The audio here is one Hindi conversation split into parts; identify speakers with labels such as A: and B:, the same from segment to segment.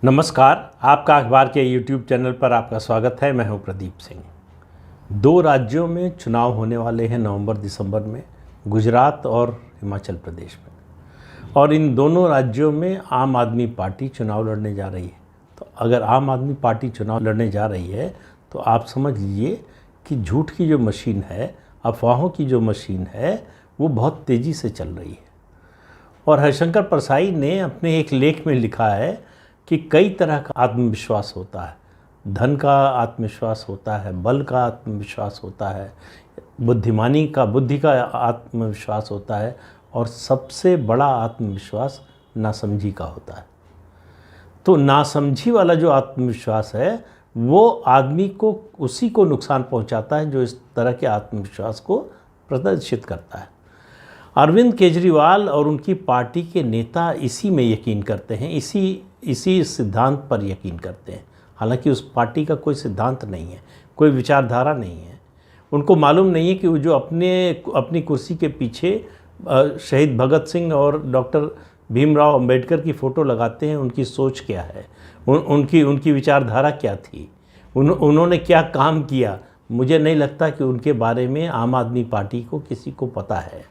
A: नमस्कार। आपका अखबार के YouTube चैनल पर आपका स्वागत है। मैं हूं प्रदीप सिंह। 2 राज्यों में चुनाव होने वाले हैं नवंबर-दिसंबर में, गुजरात और हिमाचल प्रदेश में, और इन दोनों राज्यों में आम आदमी पार्टी चुनाव लड़ने जा रही है। तो अगर आम आदमी पार्टी चुनाव लड़ने जा रही है तो आप समझ लीजिए कि झूठ की जो मशीन है, अफवाहों की जो मशीन है, वो बहुत तेज़ी से चल रही है। और हरिशंकर परसाई ने अपने एक लेख में लिखा है कि कई तरह का आत्मविश्वास होता है। धन का आत्मविश्वास होता है, बल का आत्मविश्वास होता है, बुद्धि का आत्मविश्वास होता है, और सबसे बड़ा आत्मविश्वास नासमझी का होता है। तो नासमझी वाला जो आत्मविश्वास है वो आदमी को उसी को नुकसान पहुंचाता है जो इस तरह के आत्मविश्वास को प्रदर्शित करता है। अरविंद केजरीवाल और उनकी पार्टी के नेता इसी में यकीन करते हैं, इसी सिद्धांत पर यकीन करते हैं। हालांकि उस पार्टी का कोई सिद्धांत नहीं है, कोई विचारधारा नहीं है। उनको मालूम नहीं है कि वो जो अपनी कुर्सी के पीछे शहीद भगत सिंह और डॉक्टर भीमराव अंबेडकर की फ़ोटो लगाते हैं, उनकी सोच क्या है, उनकी विचारधारा क्या थी, उन्होंने क्या काम किया। मुझे नहीं लगता कि उनके बारे में आम आदमी पार्टी को किसी को पता है।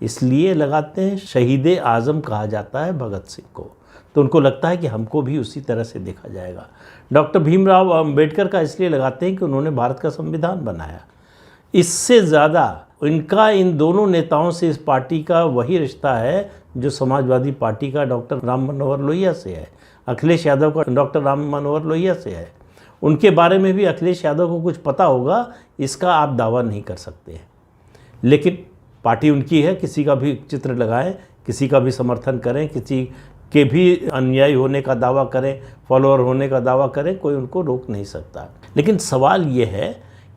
A: इसलिए लगाते हैं, शहीद आज़म कहा जाता है भगत सिंह को, तो उनको लगता है कि हमको भी उसी तरह से देखा जाएगा। डॉक्टर भीमराव अंबेडकर का इसलिए लगाते हैं कि उन्होंने भारत का संविधान बनाया। इससे ज़्यादा इनका इन दोनों नेताओं से इस पार्टी का वही रिश्ता है जो समाजवादी पार्टी का डॉक्टर राम मनोहर लोहिया से है, अखिलेश यादव का डॉक्टर राम मनोहर लोहिया से है। उनके बारे में भी अखिलेश यादव को कुछ पता होगा, इसका आप दावा नहीं कर सकते हैं। लेकिन पार्टी उनकी है, किसी का भी चित्र लगाएं, किसी का भी समर्थन करें, किसी के भी अनुयायी होने का दावा करें, फॉलोअर होने का दावा करें, कोई उनको रोक नहीं सकता। लेकिन सवाल ये है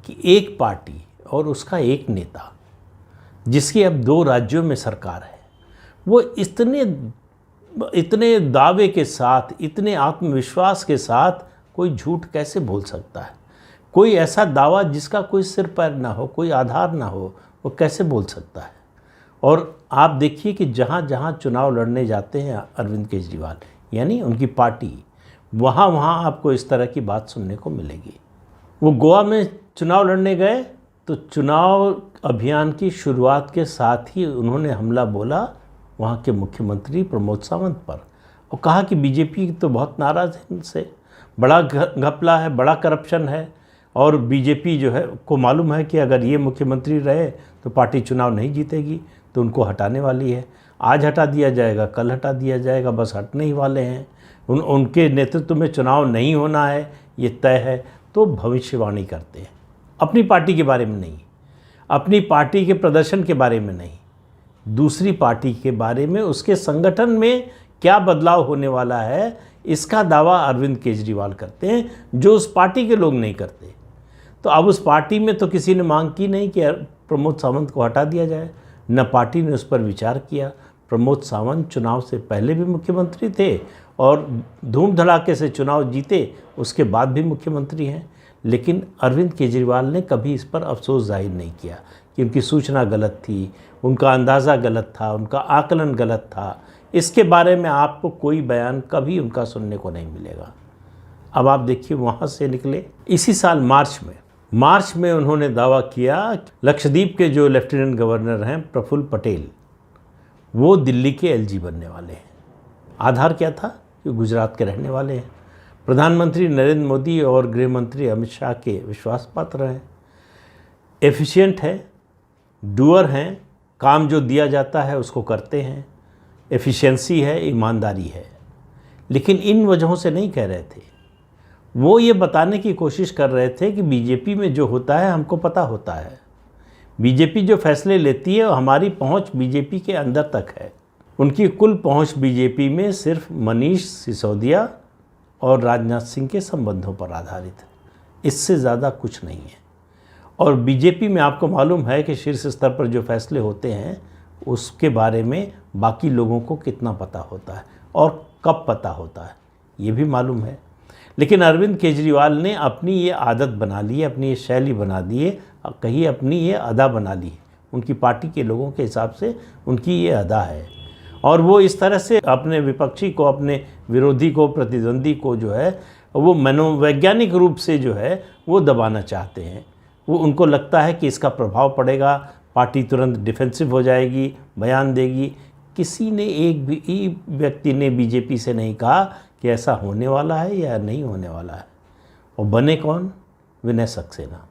A: कि एक पार्टी और उसका एक नेता जिसकी अब 2 राज्यों में सरकार है, वो इतने दावे के साथ, इतने आत्मविश्वास के साथ कोई झूठ कैसे बोल सकता है? कोई ऐसा दावा जिसका कोई सिर पैर ना हो, कोई आधार ना हो, वो कैसे बोल सकता है? और आप देखिए कि जहाँ जहाँ चुनाव लड़ने जाते हैं अरविंद केजरीवाल यानी उनकी पार्टी, वहाँ वहाँ आपको इस तरह की बात सुनने को मिलेगी। वो गोवा में चुनाव लड़ने गए तो चुनाव अभियान की शुरुआत के साथ ही उन्होंने हमला बोला वहाँ के मुख्यमंत्री प्रमोद सावंत पर, और कहा कि बीजेपी तो बहुत नाराज़ है इनसे, बड़ा घपला है, बड़ा करप्शन है, और बीजेपी जो है को मालूम है कि अगर ये मुख्यमंत्री रहे तो पार्टी चुनाव नहीं जीतेगी, तो उनको हटाने वाली है। आज हटा दिया जाएगा, कल हटा दिया जाएगा, बस हटने ही वाले हैं। उनके नेतृत्व में चुनाव नहीं होना है, ये तय है। तो भविष्यवाणी करते हैं अपनी पार्टी के बारे में नहीं, अपनी पार्टी के प्रदर्शन के बारे में नहीं, दूसरी पार्टी के बारे में, उसके संगठन में क्या बदलाव होने वाला है, इसका दावा अरविंद केजरीवाल करते हैं, जो उस पार्टी के लोग नहीं करते। तो अब उस पार्टी में तो किसी ने मांग की नहीं कि प्रमोद सावंत को हटा दिया जाए, न पार्टी ने उस पर विचार किया। प्रमोद सावंत चुनाव से पहले भी मुख्यमंत्री थे और धूम धड़ाके से चुनाव जीते, उसके बाद भी मुख्यमंत्री हैं। लेकिन अरविंद केजरीवाल ने कभी इस पर अफसोस जाहिर नहीं किया कि उनकी सूचना गलत थी, उनका अंदाज़ा गलत था, उनका आकलन गलत था। इसके बारे में आपको कोई बयान कभी उनका सुनने को नहीं मिलेगा। अब आप देखिए, वहाँ से निकले इसी साल मार्च में उन्होंने दावा किया लक्षद्वीप के जो लेफ्टिनेंट गवर्नर हैं प्रफुल्ल पटेल, वो दिल्ली के एलजी बनने वाले हैं। आधार क्या था कि गुजरात के रहने वाले हैं, प्रधानमंत्री नरेंद्र मोदी और गृह मंत्री अमित शाह के विश्वास पात्र हैं, एफिशिएंट है, डूअर हैं, काम जो दिया जाता है उसको करते हैं, एफिशिएंसी है, ईमानदारी है। लेकिन इन वजहों से नहीं कह रहे थे, वो ये बताने की कोशिश कर रहे थे कि बीजेपी में जो होता है हमको पता होता है, बीजेपी जो फैसले लेती है हमारी पहुंच बीजेपी के अंदर तक है। उनकी कुल पहुंच बीजेपी में सिर्फ मनीष सिसोदिया और राजनाथ सिंह के संबंधों पर आधारित है, इससे ज़्यादा कुछ नहीं है। और बीजेपी में आपको मालूम है कि शीर्ष स्तर पर जो फैसले होते हैं उसके बारे में बाकी लोगों को कितना पता होता है और कब पता होता है, ये भी मालूम है। लेकिन अरविंद केजरीवाल ने अपनी ये आदत बना ली है, अपनी ये शैली बना दी है, कहीं अपनी ये अदा बना ली है। उनकी पार्टी के लोगों के हिसाब से उनकी ये अदा है। और वो इस तरह से अपने विपक्षी को, अपने विरोधी को, प्रतिद्वंदी को जो है वो मनोवैज्ञानिक रूप से जो है वो दबाना चाहते हैं। वो उनको लगता है कि इसका प्रभाव पड़ेगा, पार्टी तुरंत डिफेंसिव हो जाएगी, बयान देगी। किसी ने, एक भी व्यक्ति ने बीजेपी से नहीं कहा कि ऐसा होने वाला है या नहीं होने वाला है। और बने कौन? विनय सक्सेना,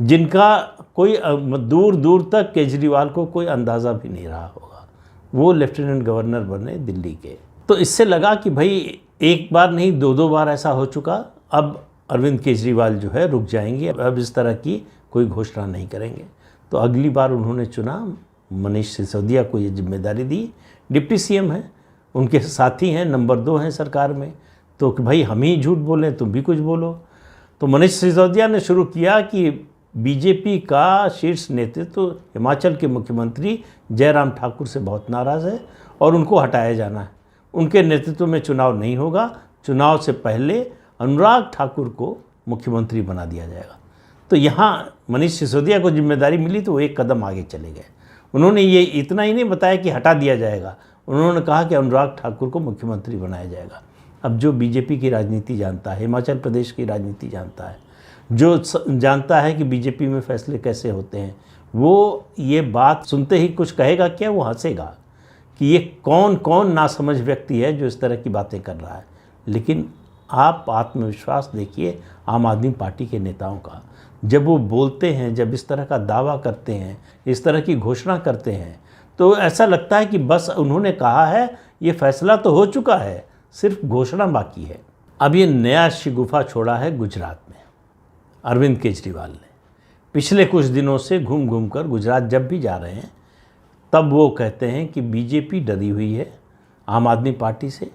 A: जिनका कोई दूर दूर तक केजरीवाल को कोई अंदाज़ा भी नहीं रहा होगा। वो लेफ्टिनेंट गवर्नर बने दिल्ली के। तो इससे लगा कि भाई एक बार नहीं, दो बार ऐसा हो चुका, अब अरविंद केजरीवाल जो है रुक जाएंगे, अब इस तरह की कोई घोषणा नहीं करेंगे। तो अगली बार उन्होंने चुना, मनीष सिसोदिया को ये जिम्मेदारी दी। डिप्टी सीएम हैं, उनके साथी हैं, नंबर 2 हैं सरकार में, तो कि भाई हम ही झूठ बोलें, तुम भी कुछ बोलो। तो मनीष सिसोदिया ने शुरू किया कि बीजेपी का शीर्ष नेतृत्व हिमाचल के मुख्यमंत्री जयराम ठाकुर से बहुत नाराज़ है और उनको हटाया जाना है। उनके नेतृत्व में चुनाव नहीं होगा, चुनाव से पहले अनुराग ठाकुर को मुख्यमंत्री बना दिया जाएगा। तो यहाँ मनीष सिसोदिया को जिम्मेदारी मिली तो वो एक कदम आगे चले गए। उन्होंने ये इतना ही नहीं बताया कि हटा दिया जाएगा, उन्होंने कहा कि अनुराग ठाकुर को मुख्यमंत्री बनाया जाएगा। अब जो बीजेपी की राजनीति जानता है, हिमाचल प्रदेश की राजनीति जानता है, जो जानता है कि बीजेपी में फैसले कैसे होते हैं, वो ये बात सुनते ही कुछ कहेगा क्या? वो हंसेगा कि ये कौन कौन नासमझ व्यक्ति है जो इस तरह की बातें कर रहा है। लेकिन आप आत्मविश्वास देखिए आम आदमी पार्टी के नेताओं का, जब वो बोलते हैं, जब इस तरह का दावा करते हैं, इस तरह की घोषणा करते हैं, तो ऐसा लगता है कि बस उन्होंने कहा है, ये फैसला तो हो चुका है, सिर्फ घोषणा बाकी है। अब ये नया शिगुफा छोड़ा है गुजरात में अरविंद केजरीवाल ने। पिछले कुछ दिनों से घूम घूम कर गुजरात जब भी जा रहे हैं, तब वो कहते हैं कि बीजेपी डरी हुई है आम आदमी पार्टी से,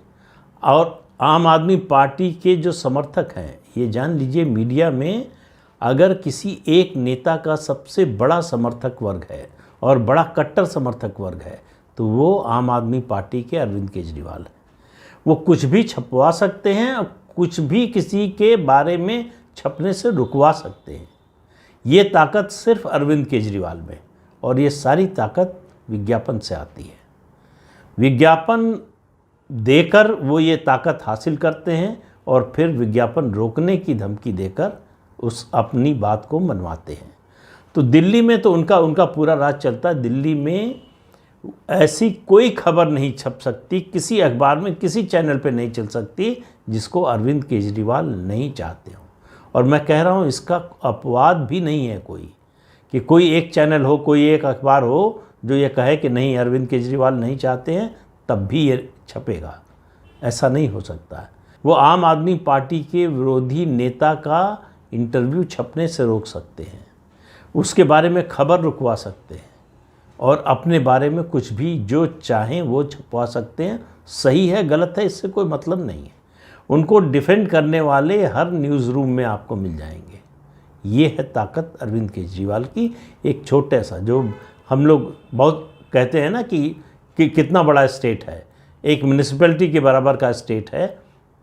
A: और आम आदमी पार्टी के जो समर्थक हैं, ये जान लीजिए मीडिया में अगर किसी एक नेता का सबसे बड़ा समर्थक वर्ग है और बड़ा कट्टर समर्थक वर्ग है, तो वो आम आदमी पार्टी के अरविंद केजरीवाल है। वो कुछ भी छपवा सकते हैं और कुछ भी किसी के बारे में छपने से रुकवा सकते हैं। ये ताकत सिर्फ अरविंद केजरीवाल में, और ये सारी ताकत विज्ञापन से आती है। विज्ञापन देकर वो ये ताकत हासिल करते हैं और फिर विज्ञापन रोकने की धमकी देकर उस अपनी बात को मनवाते हैं। तो दिल्ली में तो उनका पूरा राज चलता है। दिल्ली में ऐसी कोई खबर नहीं छप सकती, किसी अखबार में, किसी चैनल पे नहीं चल सकती जिसको अरविंद केजरीवाल नहीं चाहते हो। और मैं कह रहा हूँ, इसका अपवाद भी नहीं है कोई, कि कोई एक चैनल हो, कोई एक अखबार हो जो ये कहे कि नहीं अरविंद केजरीवाल नहीं चाहते हैं, तब भी ये छपेगा। ऐसा नहीं हो सकता है। वो आम आदमी पार्टी के विरोधी नेता का इंटरव्यू छपने से रोक सकते हैं, उसके बारे में खबर रुकवा सकते हैं, और अपने बारे में कुछ भी जो चाहें वो छपवा सकते हैं। सही है गलत है इससे कोई मतलब नहीं है। उनको डिफेंड करने वाले हर न्यूज़ रूम में आपको मिल जाएंगे। ये है ताकत अरविंद केजरीवाल की। एक छोटा सा, जो हम लोग बहुत कहते हैं ना कि कितना बड़ा स्टेट है, एक म्यूनिसिपैलिटी के बराबर का स्टेट है,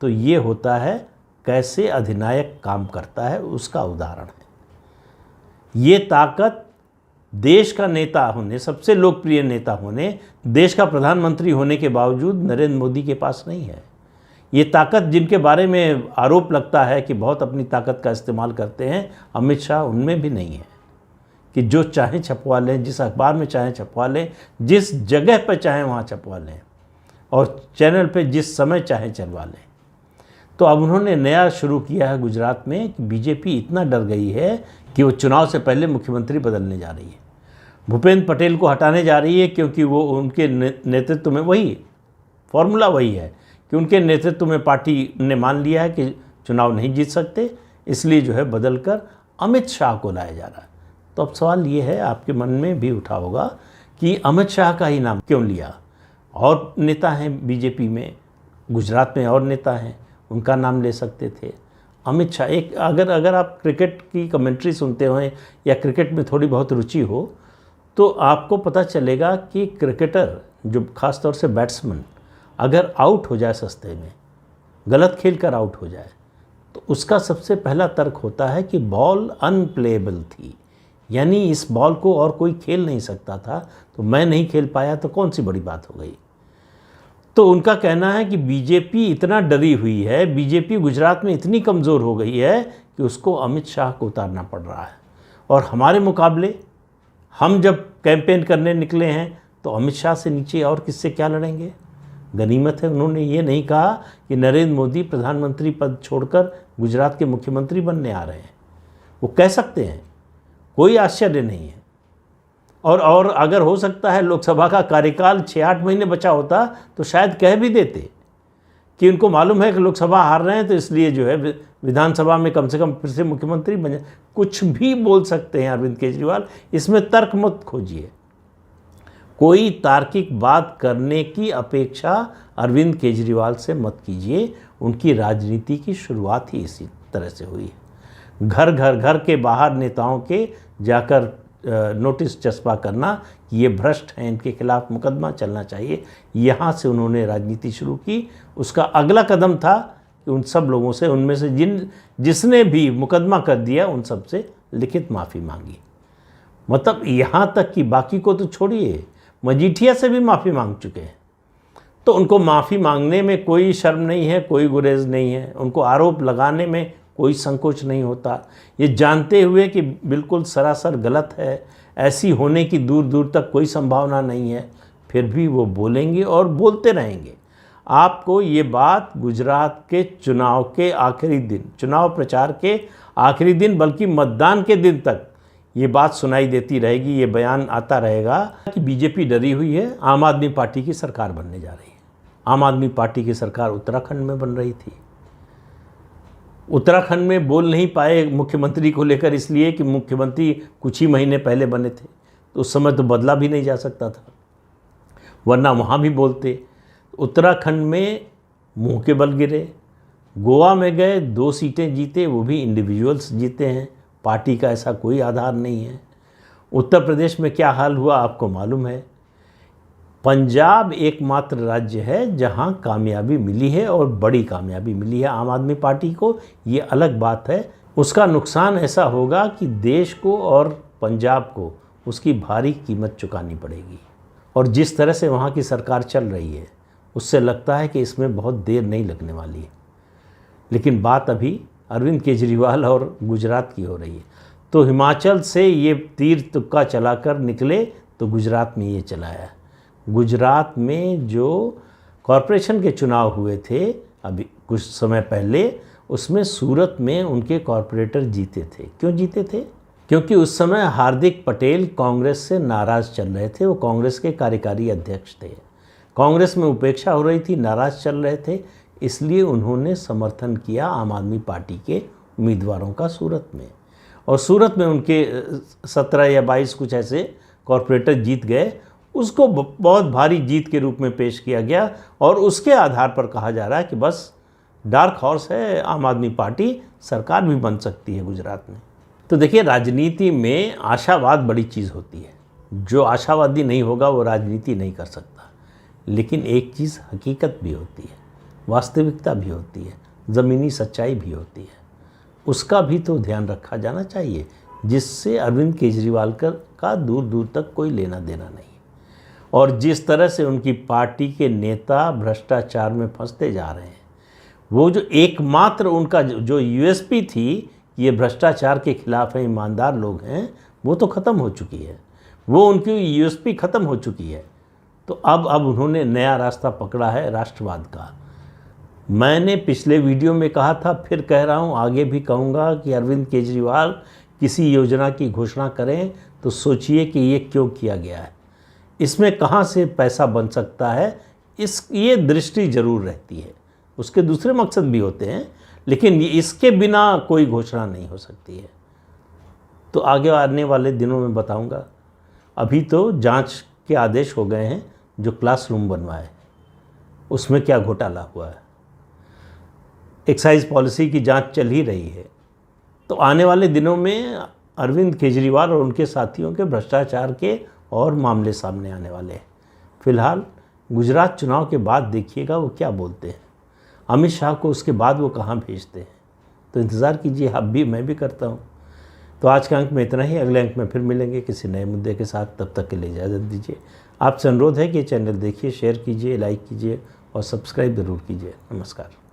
A: तो ये होता है कैसे अधिनायक काम करता है, उसका उदाहरण है। ये ताकत देश का नेता होने, सबसे लोकप्रिय नेता होने, देश का प्रधानमंत्री होने के बावजूद नरेंद्र मोदी के पास नहीं है। ये ताकत जिनके बारे में आरोप लगता है कि बहुत अपनी ताकत का इस्तेमाल करते हैं, अमित शाह, उनमें भी नहीं है कि जो चाहें छपवा लें, जिस अखबार में चाहें छपवा लें, जिस जगह पर चाहें वहाँ छपवा लें, और चैनल पे जिस समय चाहें चलवा लें। तो अब उन्होंने नया शुरू किया है गुजरात में कि बीजेपी इतना डर गई है कि वो चुनाव से पहले मुख्यमंत्री बदलने जा रही है। भूपेंद्र पटेल को हटाने जा रही है, क्योंकि वो उनके नेतृत्व में, वही फॉर्मूला वही है कि उनके नेतृत्व में पार्टी ने मान लिया है कि चुनाव नहीं जीत सकते, इसलिए जो है बदलकर अमित शाह को लाया जा रहा है। तो अब सवाल ये है, आपके मन में भी उठा होगा कि अमित शाह का ही नाम क्यों लिया? और नेता हैं बीजेपी में, गुजरात में और नेता हैं, उनका नाम ले सकते थे। अमित शाह, एक अगर आप क्रिकेट की कमेंट्री सुनते हो या क्रिकेट में थोड़ी बहुत रुचि हो, तो आपको पता चलेगा कि क्रिकेटर, जो ख़ास तौर से बैट्समैन, अगर आउट हो जाए सस्ते में, गलत खेल कर आउट हो जाए, तो उसका सबसे पहला तर्क होता है कि बॉल अनप्लेएबल थी, यानी इस बॉल को और कोई खेल नहीं सकता था, तो मैं नहीं खेल पाया तो कौन सी बड़ी बात हो गई। तो उनका कहना है कि बीजेपी इतना डरी हुई है, बीजेपी गुजरात में इतनी कमज़ोर हो गई है कि उसको अमित शाह को उतारना पड़ रहा है। और हमारे मुकाबले हम जब कैंपेन करने निकले हैं तो अमित शाह से नीचे और किससे क्या लड़ेंगे। गनीमत है उन्होंने ये नहीं कहा कि नरेंद्र मोदी प्रधानमंत्री पद छोड़कर गुजरात के मुख्यमंत्री बनने आ रहे हैं। वो कह सकते हैं, कोई आश्चर्य नहीं है। और अगर हो सकता है लोकसभा का कार्यकाल 6-8 महीने बचा होता तो शायद कह भी देते कि उनको मालूम है कि लोकसभा हार रहे हैं, तो इसलिए जो है विधानसभा में कम से कम फिर से मुख्यमंत्री बन जाए। कुछ भी बोल सकते हैं अरविंद केजरीवाल, इसमें तर्क मत खोजिए। कोई तार्किक बात करने की अपेक्षा अरविंद केजरीवाल से मत कीजिए। उनकी राजनीति की शुरुआत ही इसी तरह से हुई है। घर के बाहर नेताओं के जाकर नोटिस चस्पा करना कि ये भ्रष्ट हैं, इनके खिलाफ मुकदमा चलना चाहिए, यहाँ से उन्होंने राजनीति शुरू की। उसका अगला कदम था कि उन सब लोगों से, उनमें से जिसने भी मुकदमा कर दिया, उन सब से लिखित माफ़ी मांगी। मतलब यहाँ तक कि बाकी को तो छोड़िए, मजीठिया से भी माफ़ी मांग चुके हैं। तो उनको माफ़ी मांगने में कोई शर्म नहीं है, कोई गुरेज नहीं है। उनको आरोप लगाने में कोई संकोच नहीं होता, ये जानते हुए कि बिल्कुल सरासर गलत है, ऐसी होने की दूर दूर तक कोई संभावना नहीं है, फिर भी वो बोलेंगे और बोलते रहेंगे। आपको ये बात गुजरात के चुनाव के आखिरी दिन, चुनाव प्रचार के आखिरी दिन, बल्कि मतदान के दिन तक ये बात सुनाई देती रहेगी, ये बयान आता रहेगा कि बीजेपी डरी हुई है, आम आदमी पार्टी की सरकार बनने जा रही है। आम आदमी पार्टी की सरकार उत्तराखंड में बन रही थी। उत्तराखंड में बोल नहीं पाए मुख्यमंत्री को लेकर, इसलिए कि मुख्यमंत्री कुछ ही महीने पहले बने थे, तो उस समय तो बदला भी नहीं जा सकता था, वरना वहाँ भी बोलते। उत्तराखंड में मुंह के बल गिरे। गोवा में गए, 2 सीटें जीते, वो भी इंडिविजुअल्स जीते हैं, पार्टी का ऐसा कोई आधार नहीं है। उत्तर प्रदेश में क्या हाल हुआ आपको मालूम है। पंजाब एकमात्र राज्य है जहां कामयाबी मिली है, और बड़ी कामयाबी मिली है आम आदमी पार्टी को, ये अलग बात है। उसका नुकसान ऐसा होगा कि देश को और पंजाब को उसकी भारी कीमत चुकानी पड़ेगी। और जिस तरह से वहाँ की सरकार चल रही है, उससे लगता है कि इसमें बहुत देर नहीं लगने वाली है। लेकिन बात अभी अरविंद केजरीवाल और गुजरात की हो रही है। तो हिमाचल से ये तीर तुक्का चलाकर निकले तो गुजरात में ये चलाया। गुजरात में जो कॉरपोरेशन के चुनाव हुए थे अभी कुछ समय पहले, उसमें सूरत में उनके कॉरपोरेटर जीते थे। क्यों जीते थे? क्योंकि उस समय हार्दिक पटेल कांग्रेस से नाराज़ चल रहे थे। वो कांग्रेस के कार्यकारी अध्यक्ष थे, कांग्रेस में उपेक्षा हो रही थी, नाराज़ चल रहे थे, इसलिए उन्होंने समर्थन किया आम आदमी पार्टी के उम्मीदवारों का सूरत में। और सूरत में उनके 17 या 22 कुछ ऐसे कॉरपोरेटर जीत गए। उसको बहुत भारी जीत के रूप में पेश किया गया, और उसके आधार पर कहा जा रहा है कि बस डार्क हॉर्स है आम आदमी पार्टी, सरकार भी बन सकती है गुजरात में। तो देखिए, राजनीति में आशावाद बड़ी चीज़ होती है। जो आशावादी नहीं होगा वो राजनीति नहीं कर सकता। लेकिन एक चीज़ हकीकत भी होती है, वास्तविकता भी होती है, ज़मीनी सच्चाई भी होती है। उसका भी तो ध्यान रखा जाना चाहिए, जिससे अरविंद केजरीवाल का दूर दूर तक कोई लेना देना नहीं। और जिस तरह से उनकी पार्टी के नेता भ्रष्टाचार में फंसते जा रहे हैं, वो जो एकमात्र उनका जो यूएसपी थी, ये भ्रष्टाचार के खिलाफ है, ईमानदार लोग हैं, वो तो ख़त्म हो चुकी है। वो उनकी यूएसपी ख़त्म हो चुकी है। तो अब उन्होंने नया रास्ता पकड़ा है राष्ट्रवाद का। मैंने पिछले वीडियो में कहा था, फिर कह रहा हूँ, आगे भी कहूँगा कि अरविंद केजरीवाल किसी योजना की घोषणा करें तो सोचिए कि ये क्यों किया गया है, इसमें कहाँ से पैसा बन सकता है, ये दृष्टि ज़रूर रहती है। उसके दूसरे मकसद भी होते हैं, लेकिन इसके बिना कोई घोषणा नहीं हो सकती है। तो आगे आने वाले दिनों में बताऊंगा। अभी तो जांच के आदेश हो गए हैं, जो क्लासरूम बनवाए उसमें क्या घोटाला हुआ है। एक्साइज पॉलिसी की जांच चल ही रही है। तो आने वाले दिनों में अरविंद केजरीवाल और उनके साथियों के भ्रष्टाचार के और मामले सामने आने वाले हैं। फिलहाल गुजरात चुनाव के बाद देखिएगा वो क्या बोलते हैं। अमित शाह को उसके बाद वो कहाँ भेजते हैं, तो इंतज़ार कीजिए। अब भी मैं भी करता हूँ। तो आज के अंक में इतना ही। अगले अंक में फिर मिलेंगे किसी नए मुद्दे के साथ। तब तक के लिए इजाज़त दीजिए। आपसे अनुरोध है कि चैनल देखिए, शेयर कीजिए, लाइक कीजिए और सब्सक्राइब ज़रूर कीजिए। नमस्कार।